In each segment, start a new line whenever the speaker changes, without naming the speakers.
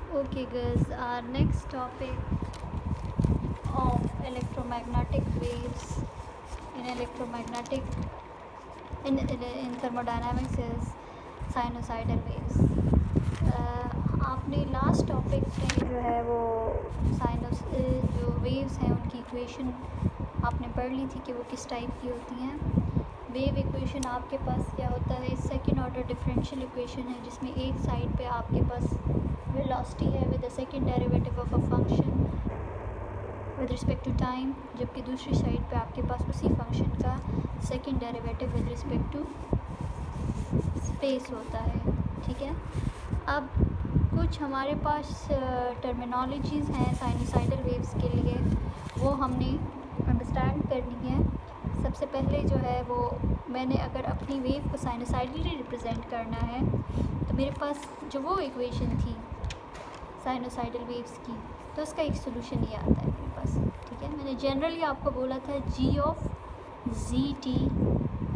Okay guys, our next topic of electromagnetic waves in thermodynamics is sinusoidal waves. आपने last topic में जो है वो साइनस जो वेव्स हैं उनकी इक्वेशन आपने पढ़ ली थी कि वो किस टाइप की होती हैं। वेव इक्वेशन आपके पास क्या होता है, सेकेंड ऑर्डर डिफरेंशियल इक्वेशन है जिसमें एक साइड पे आपके पास वेलोसिटी है with the second derivative of a function with respect to time, जबकि दूसरी साइड पे आपके पास उसी फंक्शन का second derivative with respect to space होता है। ठीक है, अब कुछ हमारे पास टर्मिनोलॉजीज़ हैं साइनोसाइडल वेव्स के लिए, वो हमने अंडरस्टैंड करनी है। सबसे पहले जो है वो मैंने अगर अपनी वेव को साइनोसाइडली रिप्रेजेंट करना है तो मेरे पास जो वो इक्वेशन थी साइनोसाइडल वेव्स की, तो उसका एक सोल्यूशन ये आता है मेरे पास। ठीक है, मैंने जनरली आपको बोला था जी ऑफ जी टी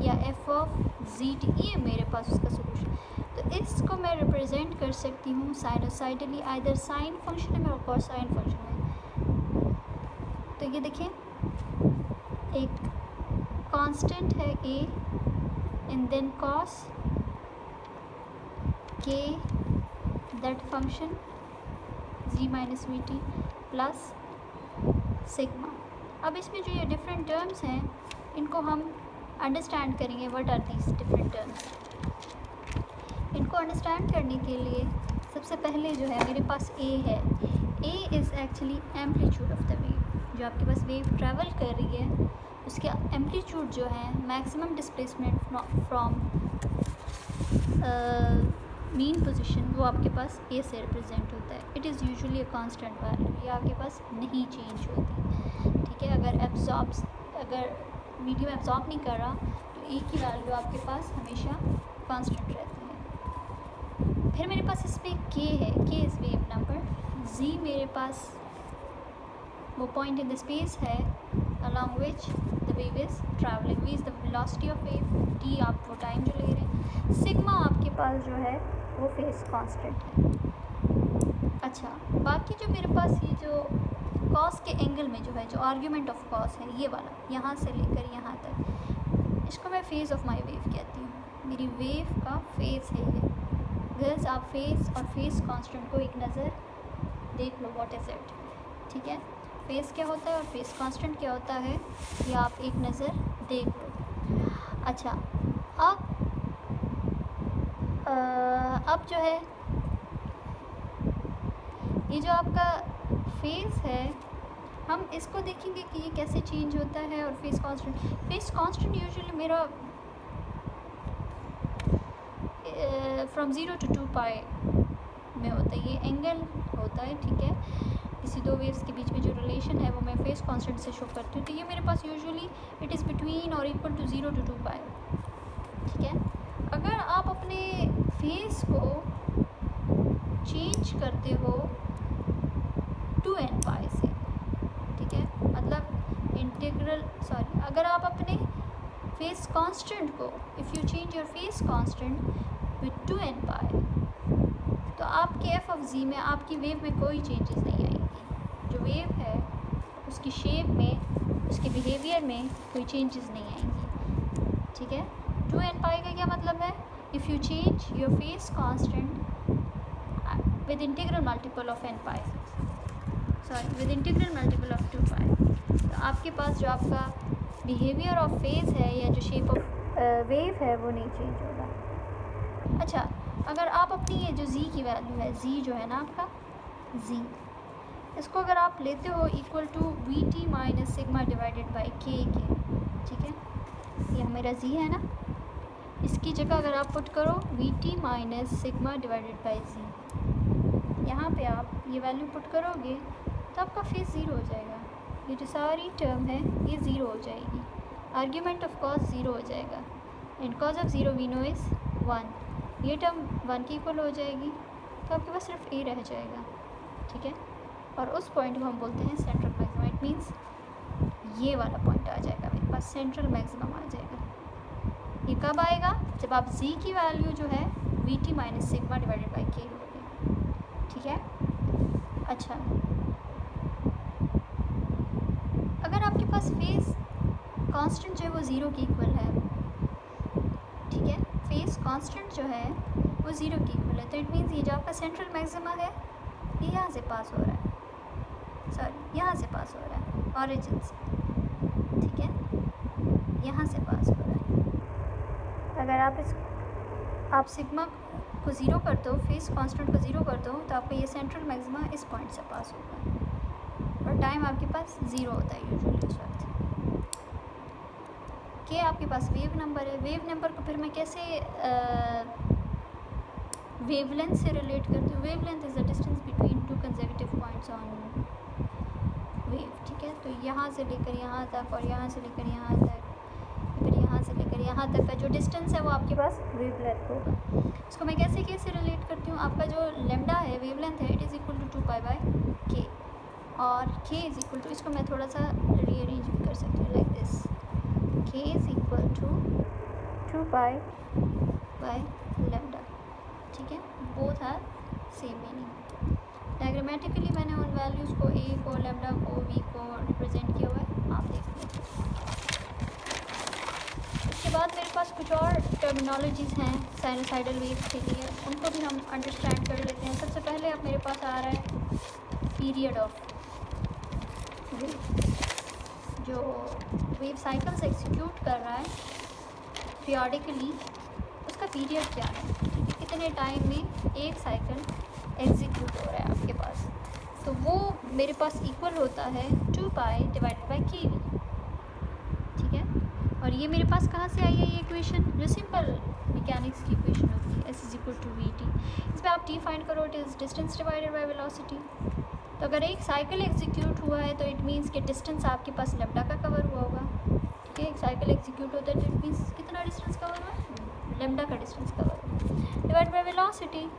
या एफ ऑफ जी टी, ये मेरे पास उसका सोल्यूशन। तो इसको मैं रिप्रेजेंट कर सकती हूँ साइनोसाइडली आइदर साइन फंक्शन में और कोसाइन फंक्शन में। तो ये देखें, एक कांस्टेंट है a and then cos k that function g minus vt plus sigma. अब इसमें जो ये डिफरेंट टर्म्स हैं इनको हम अंडरस्टैंड करेंगे। What are these different terms? इनको अंडरस्टैंड करने के लिए सबसे पहले जो है मेरे पास a है। a is actually amplitude of the wave, जो आपके पास वेव ट्रैवल कर रही है उसके एम्पलीट्यूड जो है maximum displacement from mean position, वो आपके पास ए से रिप्रेजेंट होता है। It is usually a constant value, ये आपके पास नहीं चेंज होती। ठीक है, अगर मीडियम एब्जॉर्ब नहीं कर रहा तो ए की वैल्यू आपके पास हमेशा कांस्टेंट रहती है। फिर मेरे पास इसमें के है, के इज़ वेव नंबर, जी मेरे पास वो पॉइंट इन द स्पेस है along which the wave is traveling, v is the velocity of wave, t आप वो टाइम जो ले रहे हैं, सिग्मा आपके पास जो है वो फेस कांस्टेंट है। अच्छा, बाकी जो मेरे पास ये जो कॉस के एंगल में जो है, जो आर्ग्यूमेंट ऑफ कॉस है ये वाला, यहाँ से लेकर यहाँ तक, इसको मैं फेस ऑफ माई वेव कहती हूँ। मेरी वेव का फेस है ये। गर्ल्स, आप फेस और फेस कांस्टेंट को एक नज़र देख लो, व्हाट इज़ इट। ठीक है, फेस क्या होता है और फेस कांस्टेंट क्या होता है, ये आप एक नज़र देख लो। अच्छा, अब जो है ये जो आपका फेस है, हम इसको देखेंगे कि ये कैसे चेंज होता है। और फेस कांस्टेंट यूजुअली मेरा फ्रॉम 0 to 2 पाई में होता है, ये एंगल होता है। ठीक है, किसी दो वेव्स के बीच में जो रिलेशन है वो मैं फेस कांस्टेंट से शो करती हूँ। तो ये मेरे पास यूजुअली इट इज़ बिटवीन और इक्वल टू 0 to 2 पाई। ठीक है, अगर आप अपने फेस को चेंज करते हो 2n पाई से, ठीक है, मतलब अगर आप अपने फेस कांस्टेंट को, if you change your face constant with 2n पाई, तो आपके एफ ऑफ जी में, आपकी वेव में कोई चेंजेस नहीं आएंगी। जो वेव है उसकी शेप में, उसके बिहेवियर में कोई चेंजेस नहीं आएंगी। ठीक है, 2n पाई का क्या मतलब है? If you change your face constant with integral multiple of n pi, with integral multiple of 2 पाई, तो आपके पास जो आपका बिहेवियर ऑफ फेस है या जो शेप ऑफ वेव है वो नहीं चेंज होगा। अच्छा, अगर आप अपनी ये जो z की वैल्यू है, z जो है ना आपका z, इसको अगर आप लेते हो equal to v t minus sigma divided by k, ठीक है, ये मेरा z है ना, इसकी जगह अगर आप पुट करो we t minus sigma divided by z, यहाँ पे आप ये वैल्यू पुट करोगे तो आपका फेस ज़ीरो हो जाएगा। ये जो सारी टर्म है ये ज़ीरो हो जाएगी, आर्ग्यूमेंट ऑफ कॉस ज़ीरो हो जाएगा, and cos of zero we know is 1, ये टर्म 1 की इक्वल हो जाएगी, तो आपके पास सिर्फ ए रह जाएगा। ठीक है, और उस पॉइंट को हम बोलते हैं सेंट्रल मैक्सिमम। इट मीन्स ये वाला पॉइंट आ जाएगा मेरे पास, सेंट्रल मैक्सिमम आ जाएगा। ये कब आएगा? जब आप z की वैल्यू जो है we t minus sigma divided by के लोगे। ठीक है, अच्छा, अगर आपके पास फेस कांस्टेंट जो है वो ज़ीरो के इक्वल है, ठीक है, फेस कांस्टेंट जो है वो ज़ीरो के इक्वल है, तो इट मीन्स ये जो आपका सेंट्रल मैक्सिमा है ये यहाँ से पास हो रहा है, सॉरी यहाँ से पास हो रहा है, ऑरिजिन से, ठीक है, यहाँ से पास हो रहा है। अगर आप सिग्मा को ज़ीरो कर दो, फेस कांस्टेंट को ज़ीरो कर दो, तो आपका ये सेंट्रल मैक्सिमा इस पॉइंट से पास होगा और टाइम आपके पास ज़ीरो होता है यूजुअली उस वक्त। के आपके पास वेव नंबर है, वेव नंबर को फिर मैं कैसे वेवलेंथ से रिलेट करती हूँ। Wavelength is the distance between two consecutive points on wave, ठीक है, तो यहाँ से लेकर यहाँ तक और यहाँ से लेकर यहाँ तक, फिर यहाँ से लेकर यहाँ तक का जो डिस्टेंस है वो आपके पास वेवलेंथ होगा। इसको मैं कैसे रिलेट करती हूँ, आपका जो लेमडा है वेवलेंथ है, it is equal to 2 pi by k, और के इज़ इक्वल टू, इसको मैं थोड़ा सा रीअरेंज भी कर सकती हूँ like this, k is equal to 2 pi by lambda, ठीक है, both are same meaning. Diagrammatically मैंने उन वैल्यूज़ को ए को, लेमडा को, वी को रिप्रेजेंट किया हुआ है, आप देख लें। उसके बाद मेरे पास कुछ और टर्मिनोलॉजीज़ हैं साइनोसाइडल वेव के लिए, उनको भी हम अंडरस्टैंड कर लेते हैं। सबसे पहले अब मेरे पास आ रहा है पीरियड ऑफ वेव, जो वेव साइकिल से एग्जीक्यूट कर रहा है पीरियडिकली, उसका पीरियड क्या है, ठीक है, कितने टाइम में एक साइकिल एग्जीक्यूट हो रहा है आपके पास, तो वो मेरे पास इक्वल होता है 2 पाई डिवाइडेड बाई के वी, ठीक है। और ये मेरे पास कहाँ से आई है ये इक्वेशन, जो सिंपल मैकेनिक्स की इक्वेशन होती है, s is equal to v t, इसमें आप टी फाइंड करो, it is distance divided by velocity. तो अगर एक साइकिल एग्जीक्यूट हुआ है तो इट मीन्स कि डिस्टेंस आपके पास लेमडा का कवर हुआ होगा, ठीक है, एक साइकिल एग्जीक्यूट होता है तो इट मीन्स कितना डिस्टेंस कवर हुआ है, लेमडा का डिस्टेंस कवर हुआ, डिवाइड बाई वेलोसिटी।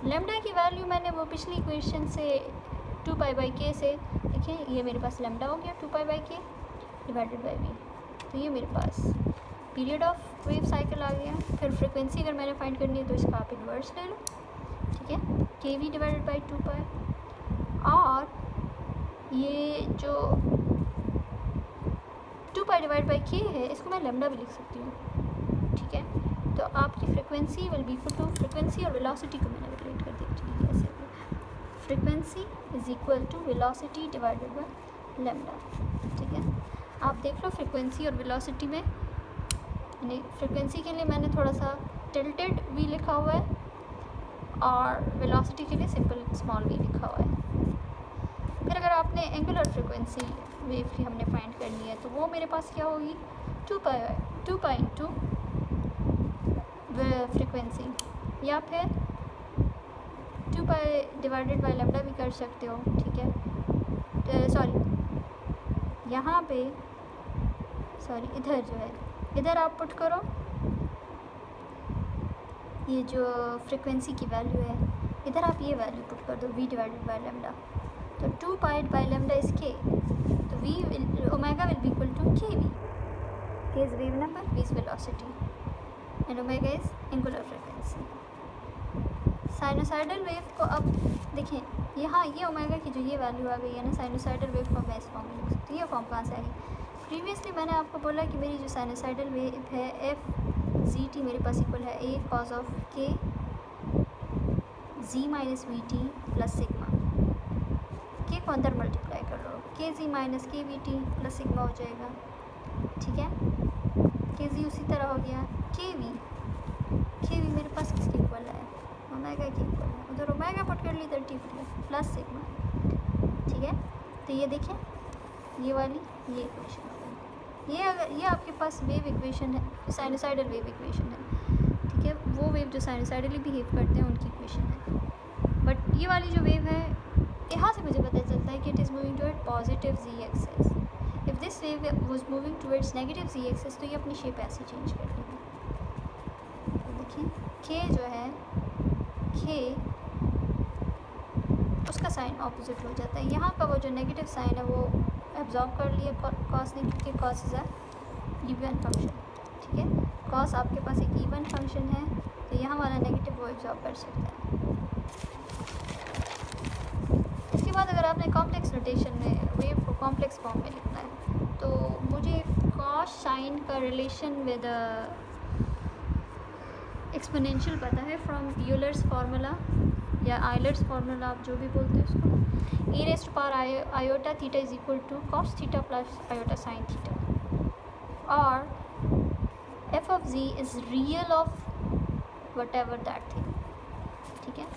लेमडा की वैल्यू मैंने वो पिछली इक्वेशन से 2 पाई बाई के से, देखिए ये मेरे पास लेमडा हो गया 2 पाई बाई के डिवाइडेड बाई वी, तो ये मेरे पास पीरियड ऑफ वेव साइकिल आ गया। फिर फ्रिक्वेंसी अगर मैंने फाइंड करनी है तो इसका आप इन्वर्स ले लो, ठीक है, के वी डिवाइडेड बाई 2 पाई, और ये जो 2 पाई डिवाइड बाई के है इसको मैं लेमडा भी लिख सकती हूँ, ठीक है। तो आपकी frequency will be equal to, frequency और वेलोसिटी को मैंने रिलेट कर दी, ठीक है, ऐसे frequency is equal to velocity divided by lambda, ठीक है। आप देख लो फ्रिक्वेंसी और वेलोसिटी में, यानी फ्रिक्वेंसी के लिए मैंने थोड़ा सा टिल्टेड वी लिखा हुआ है और वेलोसिटी के लिए सिंपल स्मॉल वी लिखा हुआ है। फिर अगर आपने एंगुलर फ्रिक्वेंसी वेव की हमने फाइंड करनी है तो वो मेरे पास क्या होगी, 2 पाई इंटू फ्रिक्वेंसी, या फिर 2 पाई डिवाइडेड बाई लेमडा भी कर सकते हो, ठीक है। सॉरी यहाँ पे, सॉरी इधर जो है, इधर आप पुट करो ये जो फ्रिक्वेंसी की वैल्यू है, इधर आप ये वैल्यू पुट कर दो v डिवाइडेड बाई लेमडा, तो 2 pi by lambda is k, तो v will omega will be equal to K V, k is wave number, v is velocity and omega is angular frequency. Sinusoidal wave को अब देखिए, यहाँ ये omega की जो ये वैल्यू आ गई है ना, साइनोसाइडल वेव को मैं इस फॉर्म में लिख सकती हूँ। ये फॉर्म कहाँ से आई, प्रीवियसली मैंने आपको बोला कि मेरी जो साइनोसाइडल वेव है एफ जी टी मेरे पास इक्वल है A cos of K G minus V T plus sigma, K को अंदर मल्टीप्लाई कर लो, K G minus K V T plus sigma हो जाएगा, ठीक है। के जी उसी तरह हो गया, के वी मेरे पास किसके इक्वल है, ओमेगा के इक्वल है, उधर ओमेगा पुट कर ली, इधर टी पुट कर प्लस सिग्मा, ठीक है। तो ये देखें, ये वाली ये इक्वेशन हो गई, ये अगर ये आपके पास वेव इक्वेशन है, साइनोसाइडल वेव इक्वेशन है, ठीक है, वो वेव जो साइनोसाइडली बिहेव करते हैं उनकी इक्वेशन है। बट ये वाली जो वेव है, यहाँ से मुझे पता चलता है कि it is moving toward positive z axis, if this wave was moving towards negative z axis तो ये अपनी शेप ऐसे चेंज कर लेगी। तो देखिए के जो है, के उसका साइन ऑपोजिट हो जाता है, यहाँ का वो जो नेगेटिव साइन है वो एब्जॉर्ब कर लिया कॉस ने, क्योंकि cos is a even function, ठीक है, कॉस आपके पास एक इवन फंक्शन है, तो यहाँ वाला नेगेटिव वो एब्जॉर्ब कर सकता है। इसके नोटेशन में वेव को कॉम्प्लेक्स फॉर्म में लिखना है, तो मुझे कॉस साइन का रिलेशन विद एक्सपोनेंशियल पता है फ्रॉम यूलर्स फार्मूला या आयलर्स फार्मूला, आप जो भी बोलते हैं उसको। E raised power iota theta is equal to cos theta plus iota sine theta, और F of G is real of whatever that thing. ठीक है, ये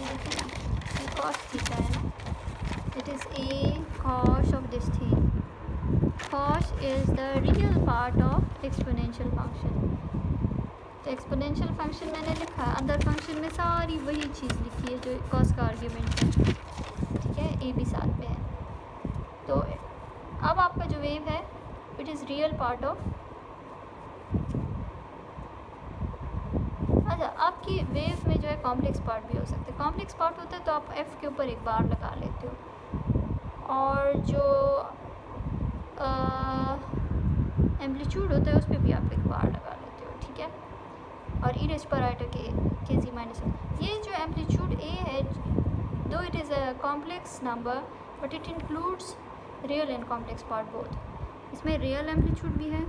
देखिए ना, ये कॉस थीटा है ना, it is a cos of this thing. Cos is the real part of exponential function. तो एक्सपोनेंशियल फंक्शन मैंने लिखा, अंदर फंक्शन में सारी वही चीज़ लिखी है जो कॉस का आर्ग्यूमेंट है। ठीक है, ए भी साथ में है। तो अब आपका जो वेव है it is real part of, अच्छा आपकी वेव में जो है कॉम्प्लेक्स पार्ट भी हो सकते हैं। कॉम्प्लेक्स पार्ट होता है तो आप एफ़ के ऊपर एक बार लगा लेते हो, और जो एम्पलीट्यूड होता है उस पर भी आप एक बार लगा लेते हो। ठीक है, और ई रेज पर आइटा के जी माइनस, ये जो एम्पलीट्यूड ए है, दो it is a complex number but it includes real and complex part both. इसमें रियल एम्पलीट्यूड भी है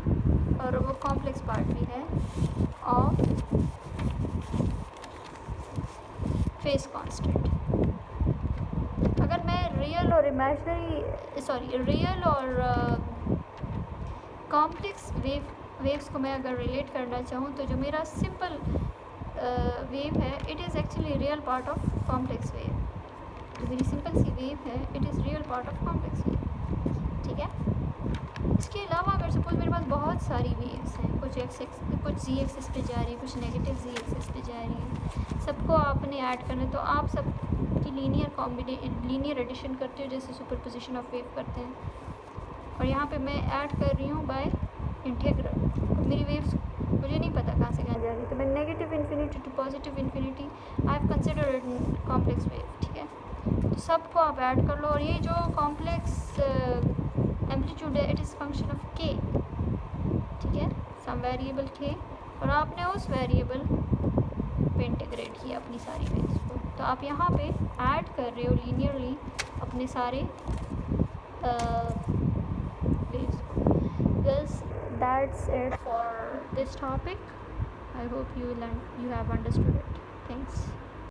और वो कॉम्प्लेक्स पार्ट भी है ऑफ फेस कांस्टेंट। अगर मैं रियल और इमेजिनरी रियल और कॉम्प्लेक्स वेव्स को मैं अगर रिलेट करना चाहूँ, तो जो मेरा सिंपल वेव है it is actually real part of complex wave. जो मेरी सिंपल सी वेव है it is real part of complex wave. ठीक है, इसके अलावा अगर सपोज मेरे पास बहुत सारी वेव्स हैं, कुछ जी एक्सिस पे जा रही है, कुछ नेगेटिव जी एक्सिस पे जा रही है, सबको आपने ऐड करना है, तो आप सब की लीनियर एडिशन करते हो जैसे सुपरपोजिशन ऑफ वेव करते हैं, और यहाँ पे मैं ऐड कर रही हूँ बाय इंटीग्रल। मेरी वेव्स मुझे नहीं पता कहाँ से कहाँ जा रही है, तो मैं negative infinity to positive infinity I have considered it complex wave. ठीक है, तो सबको आप ऐड कर लो, और ये जो कॉम्प्लेक्स एम्पलीट्यूड है इट इज़ फंक्शन ऑफ के। ठीक है, सम वेरिएबल के, और आपने उस वेरिएबल पे इंटीग्रेट किया अपनी सारी वेव्स को, तो आप यहाँ पे ऐड कर रहे हो लीनियरली अपने सारे waves को। Thus, that's it for this topic. I hope you have understood it. Thanks.